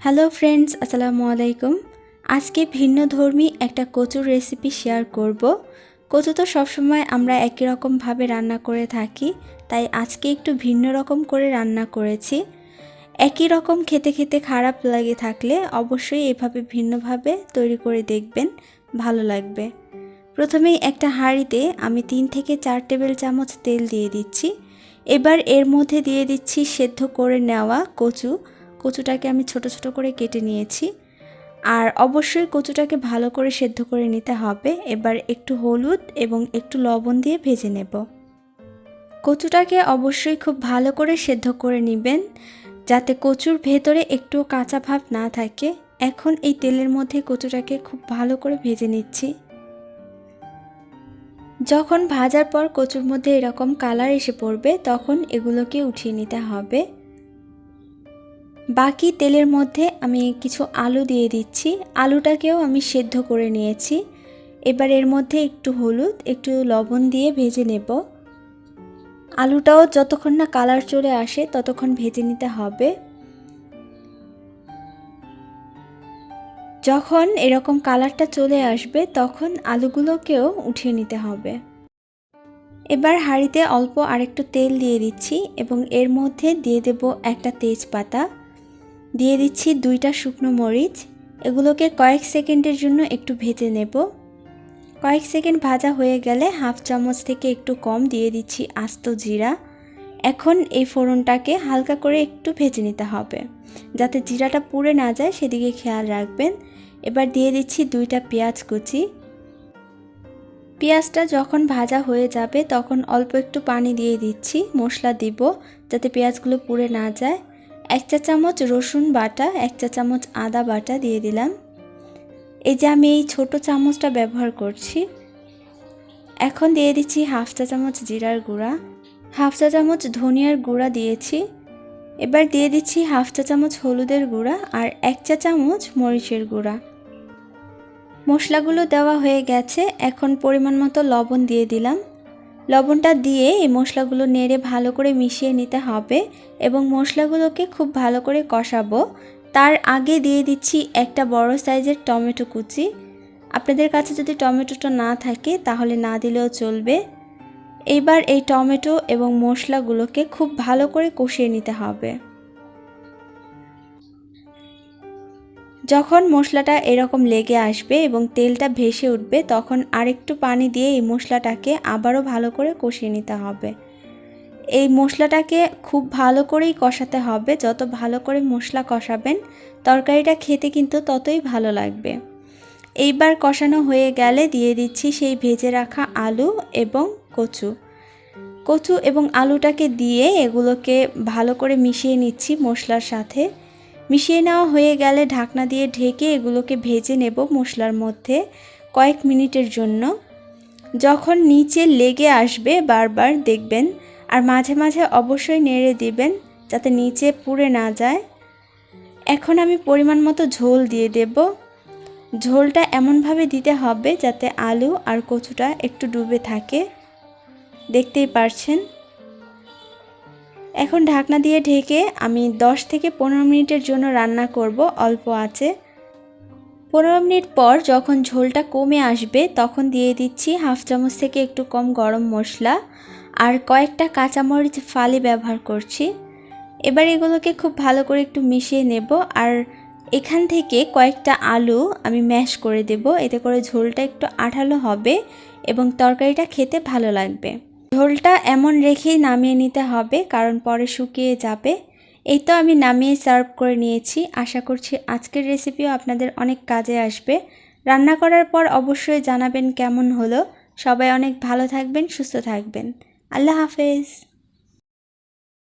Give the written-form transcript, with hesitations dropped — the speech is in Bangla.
হ্যালো ফ্রেন্ডস, আসসালামু আলাইকুম। আজকে ভিন্নধর্মী একটা কচুর রেসিপি শেয়ার করব। কচু তো সবসময় আমরা একই রকমভাবে রান্না করে থাকি, তাই আজকে একটু ভিন্ন রকম করে রান্না করেছি। একই রকম খেতে খেতে খারাপ লাগে থাকলে অবশ্যই এভাবে ভিন্নভাবে তৈরি করে দেখবেন, ভালো লাগবে। প্রথমেই একটা হাঁড়িতে আমি 3 থেকে 4 টেবিল চামচ তেল দিয়ে দিচ্ছি। এবার এর মধ্যে দিয়ে দিচ্ছি সেদ্ধ করে নেওয়া কচুটাকে আমি ছোট ছোট করে কেটে নিয়েছি। আর অবশ্যই কচুটাকে ভালো করে সেদ্ধ করে নিতে হবে। এবার একটু হলুদ এবং একটু লবণ দিয়ে ভেজে নেব। কচুটাকে অবশ্যই খুব ভালো করে সেদ্ধ করে নেবেন, যাতে কচুর ভেতরে একটু কাঁচা ভাব না থাকে। এখন এই তেলের মধ্যে কচুটাকে খুব ভালো করে ভেজে নিচ্ছি। যখন ভাজার পর কচুর মধ্যে এরকম কালার এসে পড়বে, তখন এগুলোকে উঠিয়ে নিতে হবে। বাকি তেলের মধ্যে আমি কিছু আলু দিয়ে দিচ্ছি। আলুটাকেও আমি সেদ্ধ করে নিয়েছি। এবার এর মধ্যে একটু হলুদ, একটু লবণ দিয়ে ভেজে নেব। আলুটাও যতক্ষণ না কালার চলে আসে ততক্ষণ ভেজে নিতে হবে। যখন এরকম কালারটা চলে আসবে তখন আলুগুলোকেও উঠিয়ে নিতে হবে। এবার হাঁড়িতে অল্প আরেকটু তেল দিয়ে দিচ্ছি এবং এর মধ্যে দিয়ে দেব একটা তেজপাতা, দিয়ে দিচ্ছি 2টা শুকনো মরিচ। এগুলোকে কয়েক সেকেন্ডের জন্য একটু ভেজে নেব। কয়েক সেকেন্ড ভাজা হয়ে গেলে হাফ চামচ থেকে একটু কম দিয়ে দিচ্ছি আস্ত জিরা। এখন এই ফোড়নটাকে হালকা করে একটু ভেজে নিতে হবে, যাতে জিরাটা পুড়ে না যায় সেদিকে খেয়াল রাখবেন। এবার দিয়ে দিচ্ছি 2টা পেঁয়াজ কুচি। পেঁয়াজটা যখন ভাজা হয়ে যাবে তখন অল্প একটু পানি দিয়ে দিচ্ছি। মশলা দিব যাতে পেঁয়াজগুলো পুড়ে না যায়। 1 চা চামচ রসুন বাটা, 1 চা চামচ আদা বাটা দিয়ে দিলাম। এই যে আমি এই ছোট চামচটা ব্যবহার করছি। এখন দিয়ে দিচ্ছি হাফ চা চামচ জিরার গুঁড়া, হাফ চা চামচ ধনিয়ার গুঁড়া দিয়েছি। এবার দিয়ে দিচ্ছি হাফ চা চামচ হলুদের গুঁড়া আর 1 চা চামচ মরিচের গুঁড়া। মশলাগুলো দেওয়া হয়ে গেছে। এখন পরিমাণ মতো লবণ দিয়ে দিলাম। লবণটা দিয়ে এই মশলাগুলো নেড়ে ভালো করে মিশিয়ে নিতে হবে এবং মশলাগুলোকে খুব ভালো করে কষাবো। তার আগে দিয়ে দিচ্ছি একটা বড় সাইজের টমেটো কুচি। আপনাদের কাছে যদি টমেটোটা না থাকে তাহলে না দিলেও চলবে। এইবার এই টমেটো এবং মশলাগুলোকে খুব ভালো করে কষিয়ে নিতে হবে। যখন মশলাটা এরকম লেগে আসবে এবং তেলটা ভেসে উঠবে তখন আরেকটু পানি দিয়ে এই মশলাটাকে আবারও ভালো করে কষিয়ে নিতে হবে। এই মশলাটাকে খুব ভালো করেই কষাতে হবে। যত ভালো করে মশলা কষাবেন তরকারিটা খেতে কিন্তু ততই ভালো লাগবে। এইবার কষানো হয়ে গেলে দিয়ে দিচ্ছি সেই ভেজে রাখা আলু এবং কচু এবং আলুটাকে দিয়ে এগুলোকে ভালো করে মিশিয়ে নিচ্ছি মশলার সাথে। মিশিয়ে নেওয়া হয়ে গেলে ঢাকনা দিয়ে ঢেকে এগুলোকে ভেজে নেব মশলার মধ্যে কয়েক মিনিটের জন্য। যখন নিচে লেগে আসবে বারবার দেখবেন, আর মাঝে মাঝে অবশ্যই নেড়ে দিবেন যাতে নিচে পুড়ে না যায়। এখন আমি পরিমাণ মতো ঝোল দিয়ে দেব। ঝোলটা এমনভাবে দিতে হবে যাতে আলু আর কচুটা একটু ডুবে থাকে, দেখতেই পারছেন। এখন ঢাকনা দিয়ে ঢেকে আমি 10 থেকে 15 মিনিটের জন্য রান্না করব অল্প আঁচে। 15 মিনিট পর যখন ঝোলটা কমে আসবে তখন দিয়ে দিচ্ছি হাফ চামচ থেকে একটু কম গরম মশলা আর কয়েকটা কাঁচামরিচ ফালি ব্যবহার করছি। এবার এগুলোকে খুব ভালো করে একটু মিশিয়ে নেব আর এখান থেকে কয়েকটা আলু আমি ম্যাশ করে দেব। এতে করে ঝোলটা একটু আঠালো হবে এবং তরকারিটা খেতে ভালো লাগবে। ঝোলটা এমন রেখেই নামিয়ে নিতে হবে, কারণ পরে শুকিয়ে যাবে। এই তো আমি নামিয়ে সার্ভ করে নিয়েছি। আশা করছি আজকের রেসিপিও আপনাদের অনেক কাজে আসবে। রান্না করার পর অবশ্যই জানাবেন কেমন হলো। সবাই অনেক ভালো থাকবেন, সুস্থ থাকবেন। আল্লাহ হাফেজ।